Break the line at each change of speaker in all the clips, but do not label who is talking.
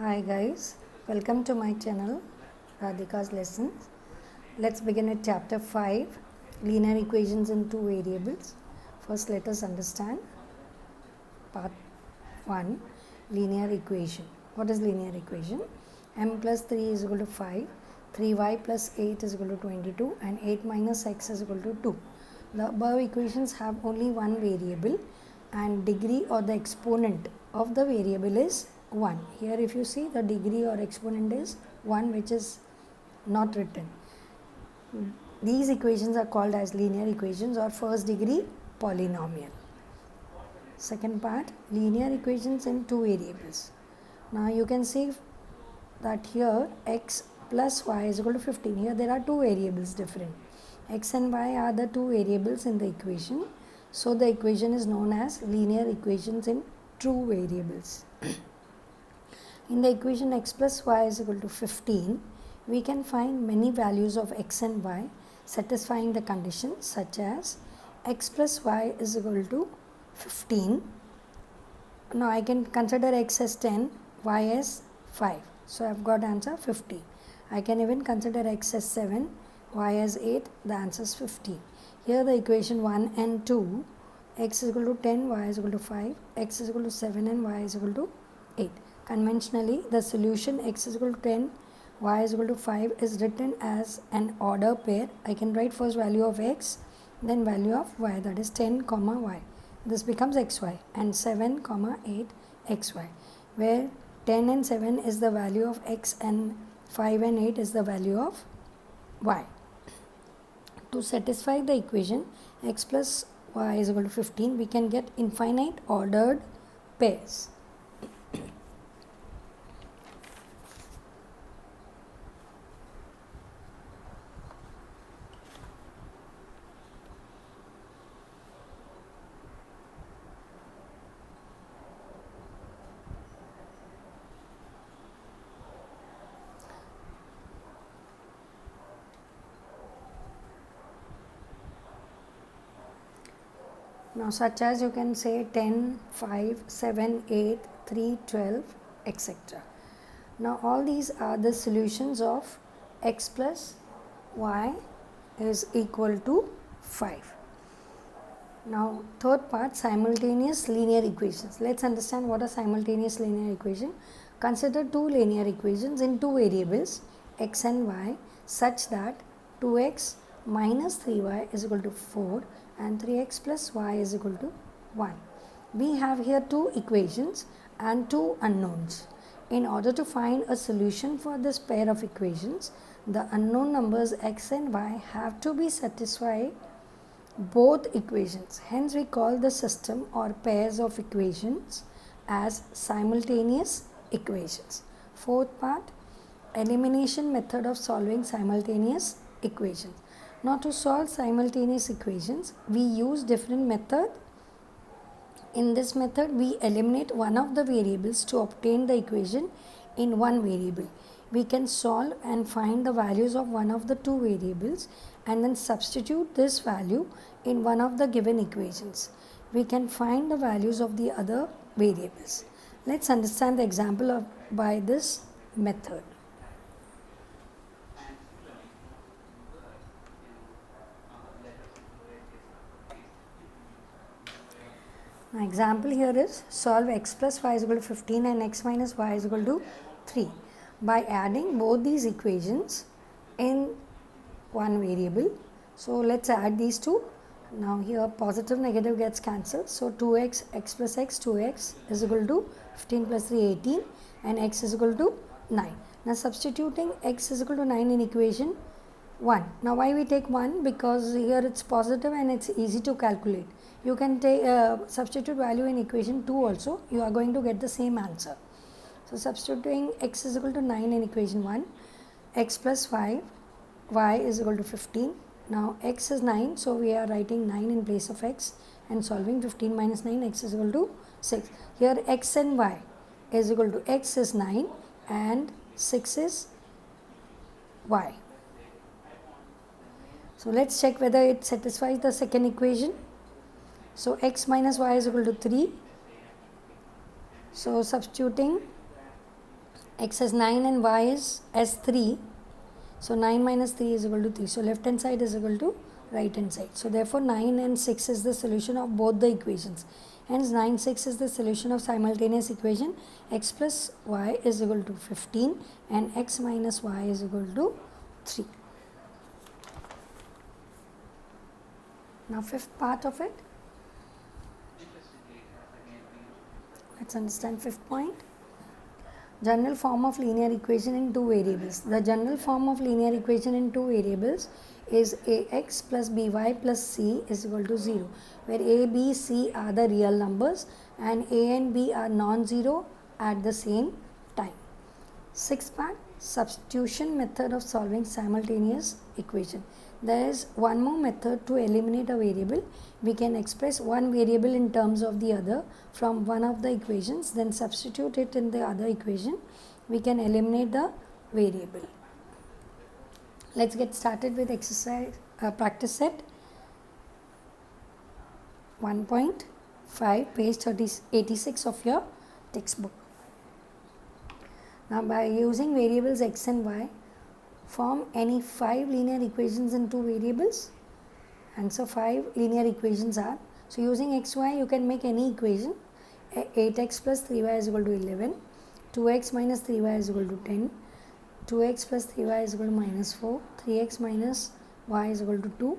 Hi guys, welcome to my channel Radhika's Lessons. Let's begin with chapter 5, linear equations in two variables. First let us understand part 1, linear equation. What is linear equation? M plus 3 is equal to 5, 3y plus 8 is equal to 22 and 8 minus x is equal to 2. The above equations have only one variable and degree or the exponent of the variable is 1. Here if you see, the degree or exponent is 1, which is not written. These equations are called as linear equations or first degree polynomial. Second part, linear equations in two variables. Now you can see that here x plus y is equal to 15. Here there are two variables different. X and y are the two variables in the equation. So the equation is known as linear equations in two variables. In the equation x plus y is equal to 15, we can find many values of x and y satisfying the conditions such as x plus y is equal to 15. Now I can consider x as 10, y as 5. So I have got answer 50. I can even consider x as 7, y as 8, the answer is 15. Here the equation 1 and 2, x is equal to 10, y is equal to 5, x is equal to 7 and y is equal to 8. Conventionally, the solution x is equal to 10, y is equal to 5 is written as an order pair. I can write first value of x, then value of y, that is 10 comma y. This becomes xy and 7 comma 8 xy, where 10 and 7 is the value of x and 5 and 8 is the value of y. To satisfy the equation x plus y is equal to 15, we can get infinite ordered pairs. Now such as you can say 10, 5, 7, 8, 3, 12, etc. Now all these are the solutions of x plus y is equal to 5. Now third part, simultaneous linear equations. Let's understand what a simultaneous linear equation. Consider two linear equations in two variables x and y such that 2x minus 3y is equal to 4 and 3x plus y is equal to 1. We have here two equations and two unknowns. In order to find a solution for this pair of equations, the unknown numbers x and y have to be satisfied both equations. Hence we call the system or pairs of equations as simultaneous equations. Fourth part, elimination method of solving simultaneous equations. Now to solve simultaneous equations, we use different method. In this method, we eliminate one of the variables to obtain the equation in one variable. We can solve and find the values of one of the two variables and then substitute this value in one of the given equations. We can find the values of the other variables. Let's understand the example by this method. My example here is solve x plus y is equal to 15 and x minus y is equal to 3 by adding both these equations in one variable. So let's add these two. Now here positive negative gets cancelled. So 2x, x plus x, 2x is equal to 15 plus 3, 18 and x is equal to 9. Now substituting x is equal to 9 in equation 1. Now why we take 1? Because here it's positive and it's easy to calculate. You can take substitute value in equation 2 also. You are going to get the same answer. So substituting x is equal to 9 in equation 1, x plus 5, y is equal to 15. Now x is 9, so we are writing 9 in place of x and solving 15 minus 9, x is equal to 6. Here x and y is equal to x is 9 and 6 is y. So let's check whether it satisfies the second equation. So x minus y is equal to 3. So substituting x as 9 and y is as 3. So 9 minus 3 is equal to 3. So left hand side is equal to right hand side. So therefore 9 and 6 is the solution of both the equations. Hence 9, 6 is the solution of simultaneous equation x plus y is equal to 15 and x minus y is equal to 3. Now fifth part of it. Let's understand fifth point. General form of linear equation in two variables. The general form of linear equation in two variables is ax plus by plus c is equal to 0, where a, b, c are the real numbers and a and b are non-zero at the same time. Sixth part, substitution method of solving simultaneous equation. There is one more method to eliminate a variable. We can express one variable in terms of the other from one of the equations, then substitute it in the other equation. We can eliminate the variable. Let's get started with exercise practice set 1.5, page 86 of your textbook. Now by using variables x and y, form any 5 linear equations in two variables. And so 5 linear equations are, so using xy you can make any equation. 8x plus 3y is equal to 11, 2x minus 3y is equal to 10, 2x plus 3y is equal to minus 4, 3x minus y is equal to 2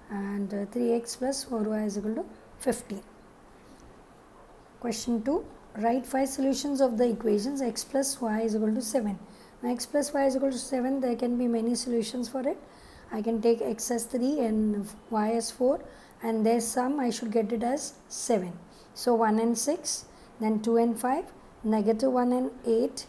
and 3x plus 4y is equal to 15. Question 2. Write 5 solutions of the equations x plus y is equal to 7. Now x plus y is equal to 7, there can be many solutions for it. I can take x as 3 and y as 4 and their sum I should get it as 7. So 1 and 6, then 2 and 5, negative 1 and 8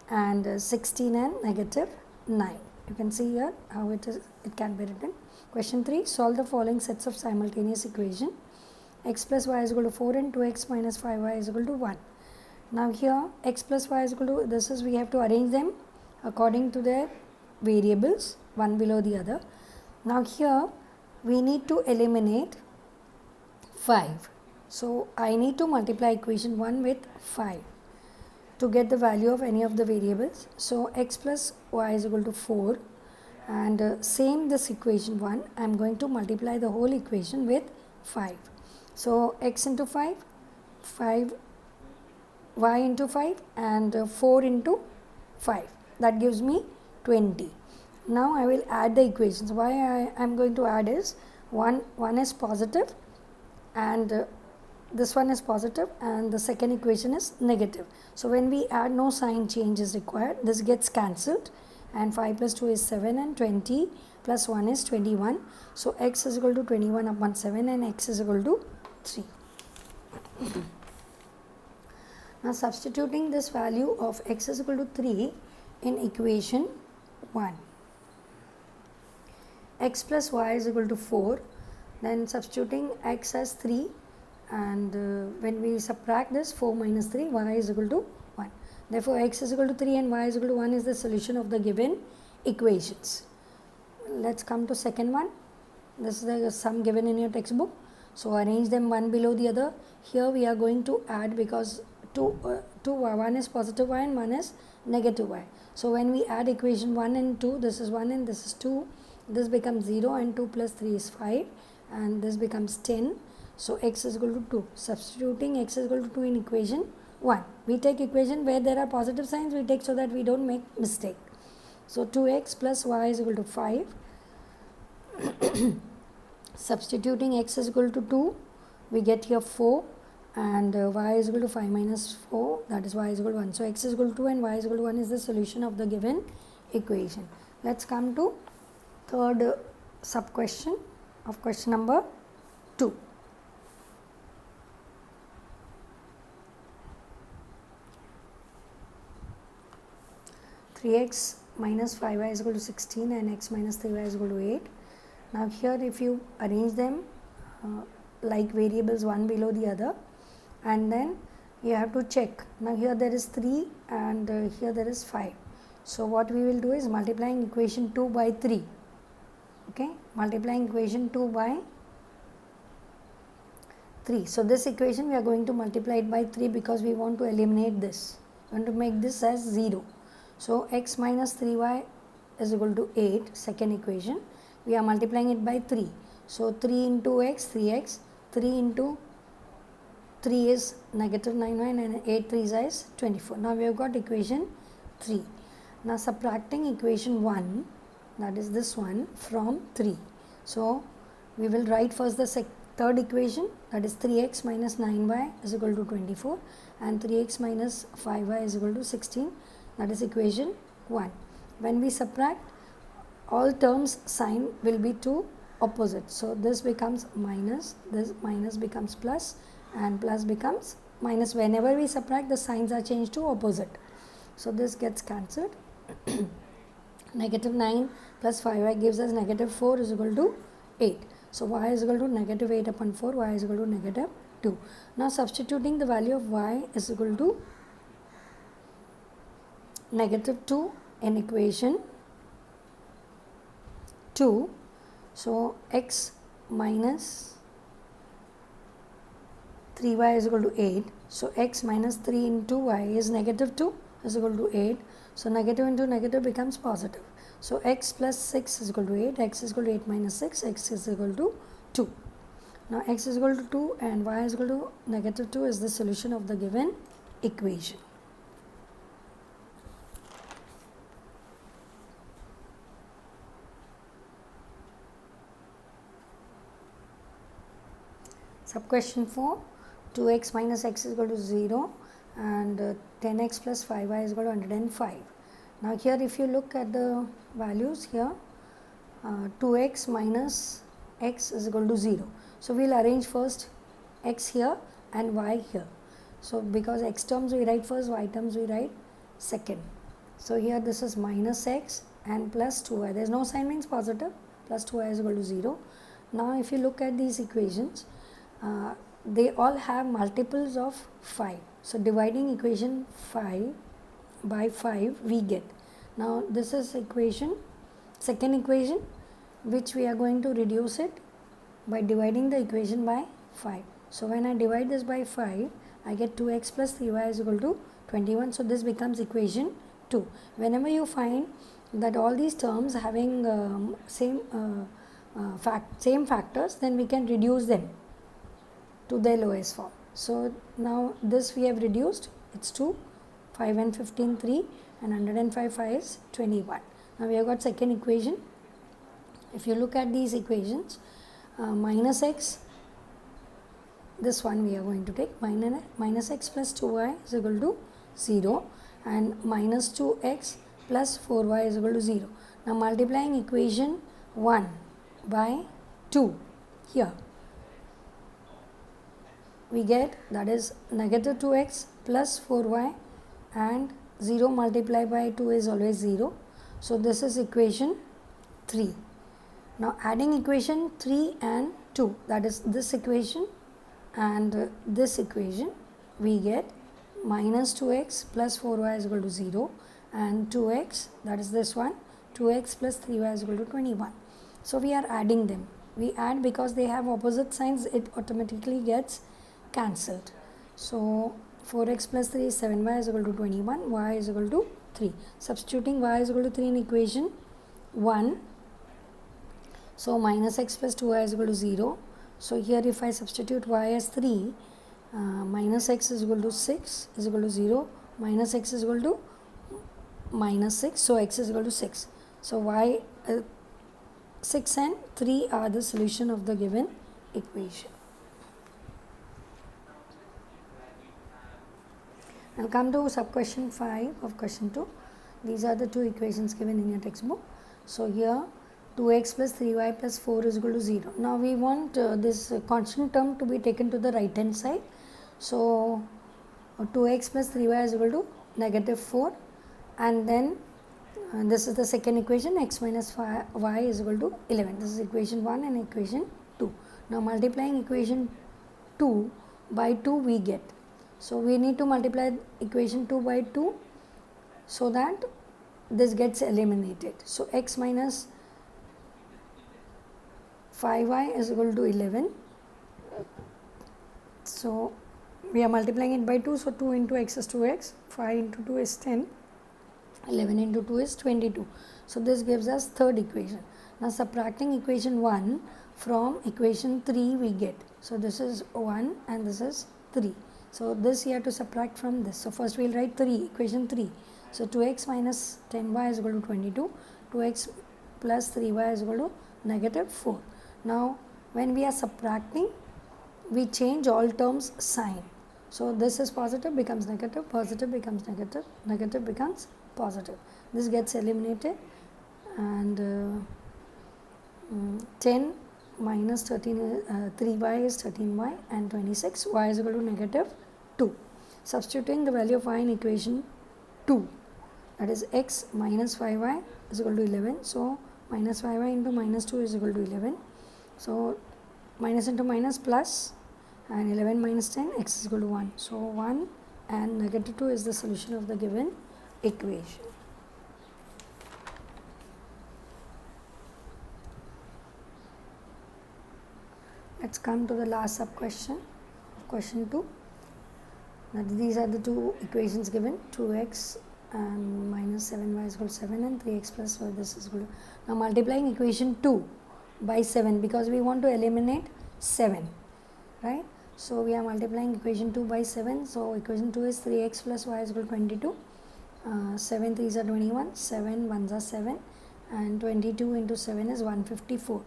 and 16 and negative 9. You can see here how it can be written. Question 3. Solve the following sets of simultaneous equation. X plus y is equal to 4 and 2x minus 5y is equal to 1. Now here x plus y is equal to, this is, we have to arrange them according to their variables, one below the other. Now here we need to eliminate 5. So I need to multiply equation 1 with 5 to get the value of any of the variables. So x plus y is equal to 4 and same this equation 1, I am going to multiply the whole equation with 5. So x into 5, 5, y into 5 and 4 into 5, that gives me 20. Now I will add the equations. Why I am going to add is one is positive and this one is positive and the second equation is negative. So when we add, no sign change is required. This gets cancelled and 5 plus 2 is 7 and 20 plus 1 is 21. So x is equal to 21 upon 7 and x is equal to 3. Now substituting this value of x is equal to 3 in equation 1. X plus y is equal to 4. Then substituting x as 3 and when we subtract this, 4 minus 3, y is equal to 1. Therefore x is equal to 3 and y is equal to 1 is the solution of the given equations. Let's come to second one. This is the sum given in your textbook. So arrange them one below the other. Here we are going to add because one is positive y and one is negative y. So when we add equation 1 and 2, this is 1 and this is 2, this becomes 0 and 2 plus 3 is 5 and this becomes 10. So x is equal to 2. Substituting x is equal to 2 in equation 1. We take equation where there are positive signs, we take so that we don't make mistake. So 2x plus y is equal to 5. Substituting x is equal to 2, we get here 4 and y is equal to 5 minus 4, that is y is equal to 1. So x is equal to 2 and y is equal to 1 is the solution of the given equation. Let's come to third sub question of question number 2. x minus 5y is equal to 16 and x minus 3y is equal to 8. Now here if you arrange them like variables one below the other and then you have to check. Now here there is 3 and here there is 5. So what we will do is multiplying equation 2 by 3. Okay, multiplying equation 2 by 3. So this equation we are going to multiply it by 3 because we want to eliminate this. going to make this as 0. So x minus 3y is equal to 8, second equation. We are multiplying it by 3. So 3 into x, 3x, 3 into 3 is negative 9y and 8 3's is 24. Now we have got equation 3. Now subtracting equation 1, that is this one, from 3. So we will write first the third equation, that is 3x minus 9y is equal to 24 and 3x minus 5y is equal to 16, that is equation 1. When we subtract, all terms sign will be to opposite. So this becomes minus, this minus becomes plus, and plus becomes minus. Whenever we subtract, the signs are changed to opposite. So this gets cancelled. Negative 9 plus 5y gives us negative 4 is equal to 8. So y is equal to negative 8 upon 4, y is equal to negative 2. Now substituting the value of y is equal to negative 2 in equation 2. So x minus 3y is equal to 8. So x minus 3 into y is negative 2 is equal to 8. So negative into negative becomes positive. So x plus 6 is equal to 8, x is equal to 8 minus 6, x is equal to 2. Now x is equal to 2 and y is equal to negative 2 is the solution of the given equation. Sub question 4, 2x minus x is equal to 0 and 10x plus 5y is equal to 105. Now here if you look at the values here, 2x minus x is equal to 0. So we will arrange first x here and y here. So because x terms we write first, y terms we write second. So here this is minus x and plus 2y. There is no sign, means positive. Plus 2y is equal to 0. Now if you look at these equations, they all have multiples of 5. So dividing equation 5 by 5 we get. Now this is equation, second equation, which we are going to reduce it by dividing the equation by 5. So when I divide this by 5, I get 2x plus 3y is equal to 21. So this becomes equation 2. Whenever you find that all these terms having same factors, then we can reduce them to their lowest form. So now this we have reduced, it's 2, 5 and 15 3 and 105 5 is 21. Now we have got second equation. If you look at these equations, minus x, this one we are going to take, minus x plus 2y is equal to 0 and minus 2x plus 4y is equal to 0. Now multiplying equation 1 by 2 here, we get, that is negative 2x plus 4y and 0 multiplied by 2 is always 0. So this is equation 3. Now adding equation 3 and 2, that is this equation and this equation, we get minus 2x plus 4y is equal to 0 and 2x, that is this one, 2x plus 3y is equal to 21. So we are adding them. We add because they have opposite signs, it automatically gets cancelled. So 4x plus 3 is 7y is equal to 21, y is equal to 3. Substituting y is equal to 3 in equation 1. So minus x plus 2y is equal to 0. So here if I substitute y as 3, minus x is equal to 6 is equal to 0, minus x is equal to minus 6, so x is equal to 6. So y 6 and 3 are the solution of the given equation. Now come to sub question 5 of question 2. These are the two equations given in your textbook. So here 2x plus 3y plus 4 is equal to 0. Now we want this constant term to be taken to the right hand side. So 2x plus 3y is equal to negative 4 and then this is the second equation, x minus y is equal to 11. This is equation 1 and equation 2. Now multiplying equation 2 by 2 we get. So we need to multiply equation 2 by 2 so that this gets eliminated. So x minus 5y is equal to 11. So we are multiplying it by 2, so 2 into x is 2x, 5 into 2 is 10, 11 into 2 is 22. So this gives us third equation. Now subtracting equation 1 from equation 3 we get. So this is 1 and this is 3. So this you have to subtract from this. So first we will write 3, equation 3. So 2x minus 10y is equal to 22. 2x plus 3y is equal to negative 4. Now when we are subtracting, we change all terms sign. So this is positive becomes negative, positive becomes negative, negative becomes positive. This gets eliminated, and 10 minus 13, 3y is 13y, and 26, y is equal to negative 2. Substituting the value of y in equation 2, that is x minus 5y is equal to 11. So minus 5y into minus 2 is equal to 11. So minus into minus plus, and 11 minus 10, x is equal to 1. So 1 and negative 2 is the solution of the given equation. Let's come to the last sub question, question 2. Now these are the two equations given, 2x and minus 7y is equal to 7, and 3x plus y, this is equal to. Now multiplying equation 2 by 7, because we want to eliminate 7, right? So we are multiplying equation 2 by 7. So equation 2 is 3x plus y is equal to 22. 7 3s are 21, 7 1s are 7, and 22 into 7 is 154.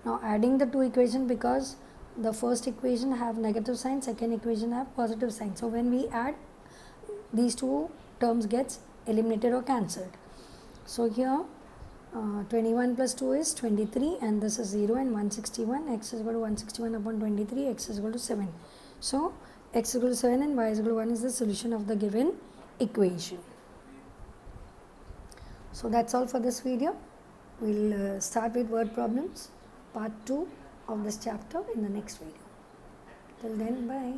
Now adding the two equations, because the first equation have negative sign, second equation have positive sign. So when we add, these two terms gets eliminated or cancelled. So here 21 plus 2 is 23, and this is 0 and 161. X is equal to 161 upon 23, x is equal to 7. So x is equal to 7 and y is equal to 1 is the solution of the given equation. So that's all for this video. We'll start with word problems, part 2 of this chapter in the next video. Till then, bye.